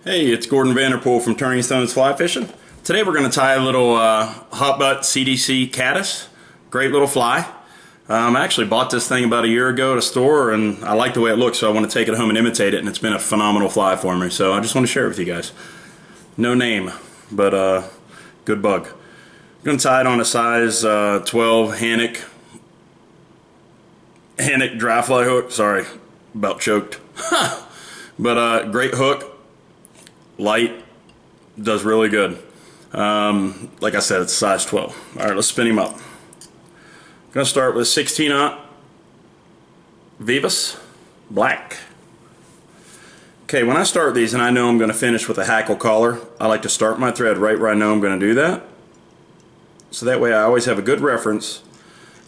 Hey, it's Gordon Vanderpool from Turning Stones Fly Fishing. Today we're going to tie a little hot butt CDC Caddis. Great little fly. I actually bought this thing about a year ago at a store and I like the way it looks, so I want to take it home and imitate it, and it's been a phenomenal fly for me, so I just want to share it with you guys. No name, but good bug. I'm going to tie it on a size 12 Hackle dry fly hook. Sorry, about choked. But great hook. Light, does really good. Like I said, it's size 12. Alright, let's spin him up. I'm going to start with 16-aught Vivas Black. Okay, when I start these and I know I'm going to finish with a Hackle collar, I like to start my thread right where I know I'm going to do that. So that way I always have a good reference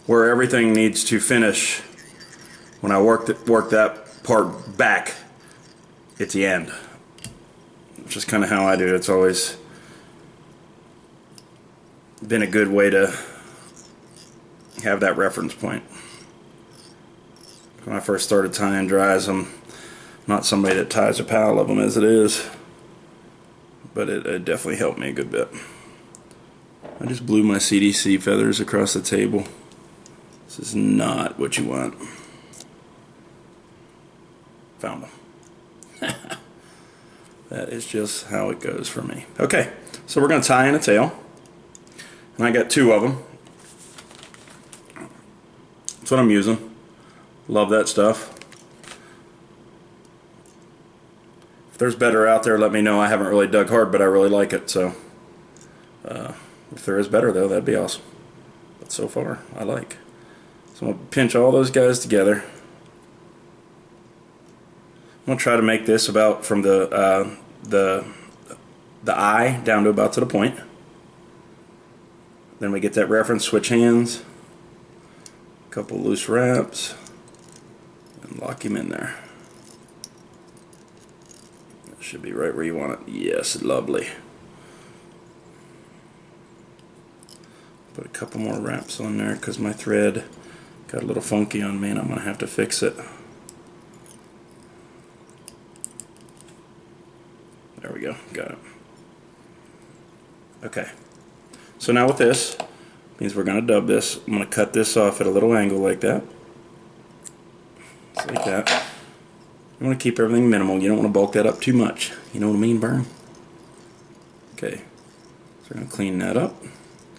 where everything needs to finish when I work that part back at the end. Which is kind of how I do it. It's always been a good way to have that reference point. When I first started tying dries, I'm not somebody that ties a pile of them as it is, but it definitely helped me a good bit. I just blew my CDC feathers across the table. This is not what you want. Found them. That is just how it goes for me. Okay, so we're going to tie in a tail. And I got two of them. That's what I'm using. Love that stuff. If there's better out there, let me know. I haven't really dug hard, but I really like it. So if there is better, though, that'd be awesome. But so far, I like. So I'm going to pinch all those guys together. I'm going to try to make this about from the eye down to about to the point. Then we get that reference, switch hands, a couple loose wraps, and lock him in there. That should be right where you want it. Yes, lovely. Put a couple more wraps on there because my thread got a little funky on me and I'm going to have to fix it. There we go, got it. Okay, so now with this, means we're going to dub this. I'm going to cut this off at a little angle like that. Just like that. You want to keep everything minimal. You don't want to bulk that up too much. You know what I mean, Burn? Okay, so we're going to clean that up.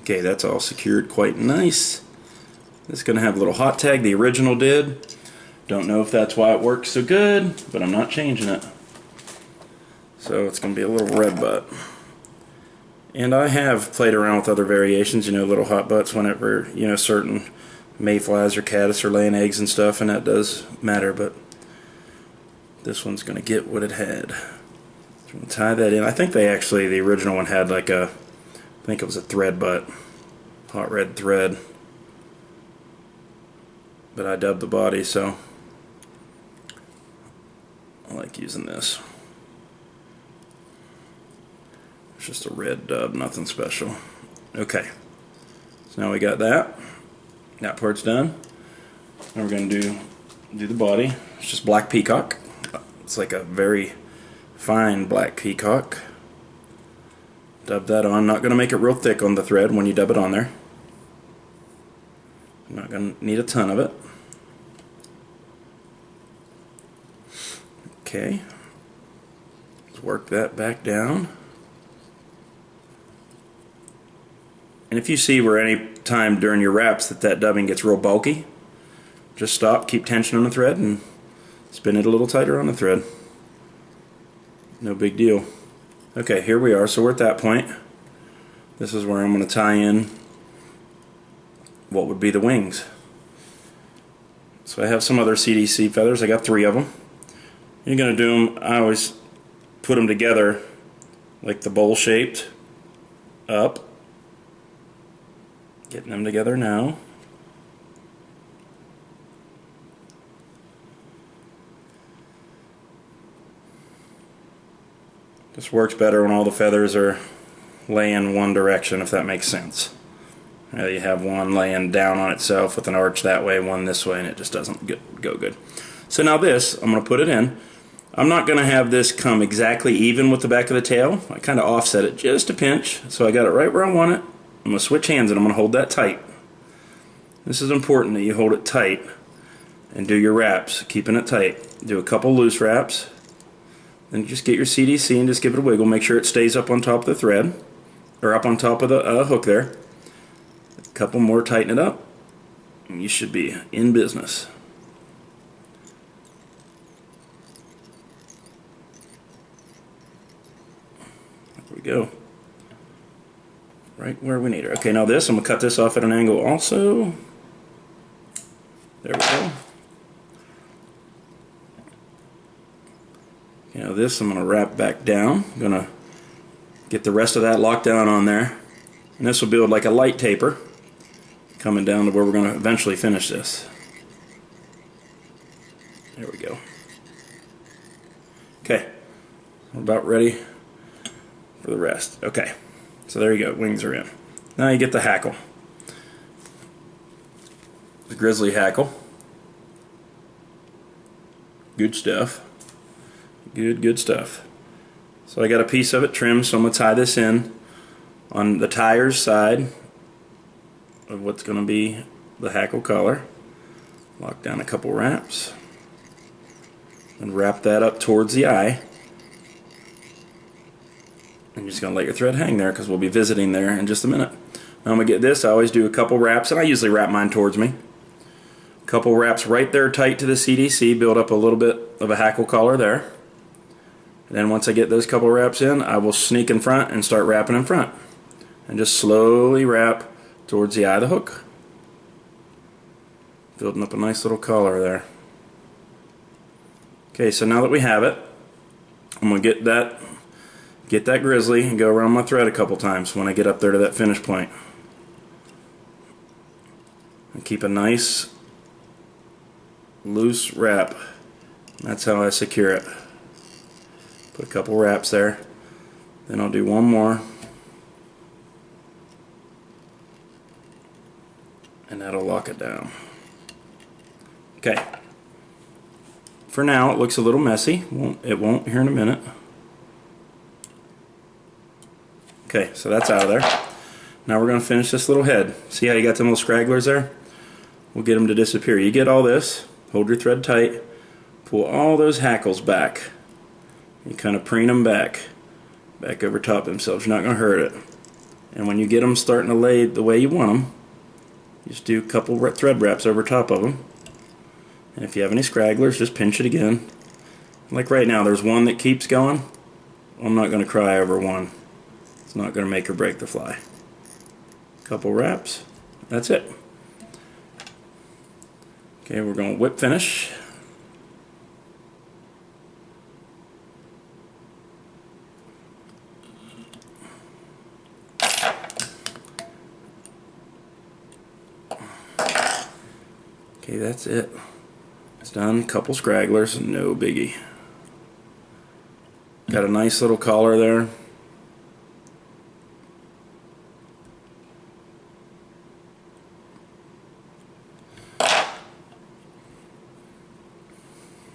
Okay, that's all secured quite nice. This is going to have a little hot tag. The original did. Don't know if that's why it works so good, but I'm not changing it. So it's going to be a little red butt. And I have played around with other variations, you know, little hot butts whenever, you know, certain mayflies or caddis are laying eggs and stuff, and that does matter, but this one's going to get what it had. So I'm going to tie that in. I think they actually, the original one had like a, I think it was a thread butt, hot red thread. But I dubbed the body, so I like using this. Just a red dub, nothing special. Okay, so now we got that. That part's done. Now we're going to do the body. It's just black peacock. It's like a very fine black peacock. Dub that on. Not going to make it real thick on the thread when you dub it on there. I'm not going to need a ton of it. Okay, let's work that back down. And if you see where any time during your wraps that dubbing gets real bulky, just stop, keep tension on the thread, and spin it a little tighter on the thread. No big deal. Okay, here we are. So we're at that point. This is where I'm going to tie in what would be the wings. So I have some other CDC feathers. I got 3 of them. You're going to do them, I always put them together like the bowl shaped up. Getting them together now. This works better when all the feathers are laying one direction, if that makes sense. You have one laying down on itself with an arch that way, one this way, and it just doesn't go good. So now this, I'm going to put it in. I'm not going to have this come exactly even with the back of the tail. I kind of offset it just a pinch, so I got it right where I want it. I'm going to switch hands and I'm going to hold that tight. This is important that you hold it tight and do your wraps, keeping it tight. Do a couple loose wraps, then just get your CDC and just give it a wiggle. Make sure it stays up on top of the thread, or up on top of the hook there. A couple more, tighten it up, and you should be in business. There we go. Right where we need her. Okay, now this, I'm going to cut this off at an angle also. There we go. You know, this I'm going to wrap back down. I'm going to get the rest of that locked down on there. And this will build like a light taper coming down to where we're going to eventually finish this. There we go. Okay, we're about ready for the rest. Okay, so there you go, wings are in. Now you get the hackle. The grizzly hackle. Good stuff. Good stuff. So I got a piece of it trimmed, so I'm going to tie this in on the tires side of what's going to be the hackle collar. Lock down a couple wraps and wrap that up towards the eye. And you're just going to let your thread hang there because we'll be visiting there in just a minute. Now I'm going to get this. I always do a couple wraps, and I usually wrap mine towards me. A couple wraps right there tight to the CDC, build up a little bit of a hackle collar there. And then once I get those couple wraps in, I will sneak in front and start wrapping in front. And just slowly wrap towards the eye of the hook. Building up a nice little collar there. Okay, so now that we have it, I'm going to get that grizzly and go around my thread a couple times when I get up there to that finish point. And keep a nice loose wrap. That's how I secure it. Put a couple wraps there. Then I'll do one more. And that'll lock it down. Okay. For now it looks a little messy. It won't here in a minute. Okay, so that's out of there. Now we're going to finish this little head. See how you got them little scragglers there? We'll get them to disappear. You get all this, hold your thread tight, pull all those hackles back. You kind of preen them back over top of themselves. You're not going to hurt it. And when you get them starting to lay the way you want them, just do a couple thread wraps over top of them. And if you have any scragglers, just pinch it again. Like right now, there's one that keeps going. I'm not going to cry over one. It's not going to make or break the fly. Couple wraps. That's it. Okay, we're going to whip finish. Okay, that's it. It's done. Couple scragglers, no biggie. Got a nice little collar there.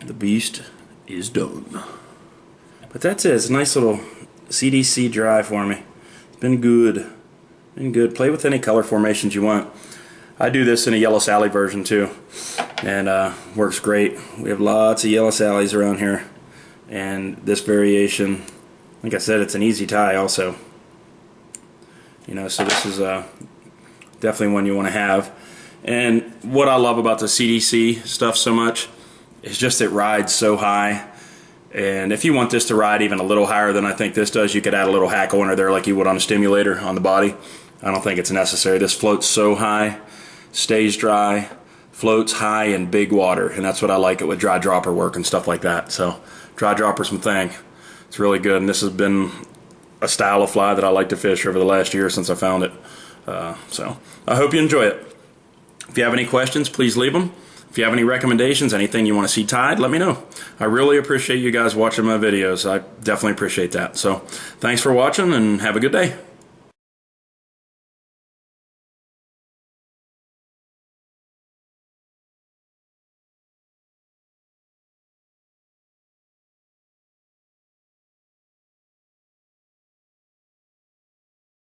The beast is done. But that's it. It's a nice little CDC dry for me. It's been good. Been good. Play with any color formations you want. I do this in a Yellow Sally version too, and works great. We have lots of Yellow Sallies around here, and this variation, like I said, it's an easy tie also. You know, so this is definitely one you want to have. And what I love about the CDC stuff so much is just it rides so high. And if you want this to ride even a little higher than I think this does, you could add a little hackle under there like you would on a stimulator on the body. I don't think it's necessary. This floats so high, stays dry, floats high in big water, and that's what I like it with dry dropper work and stuff like that. So dry dropper's my thing. It's really good, and this has been a style of fly that I like to fish over the last year since I found it. So I hope you enjoy it. If you have any questions, please leave them. If you have any recommendations, anything you want to see tied, let me know. I really appreciate you guys watching my videos. I definitely appreciate that. So thanks for watching, and have a good day.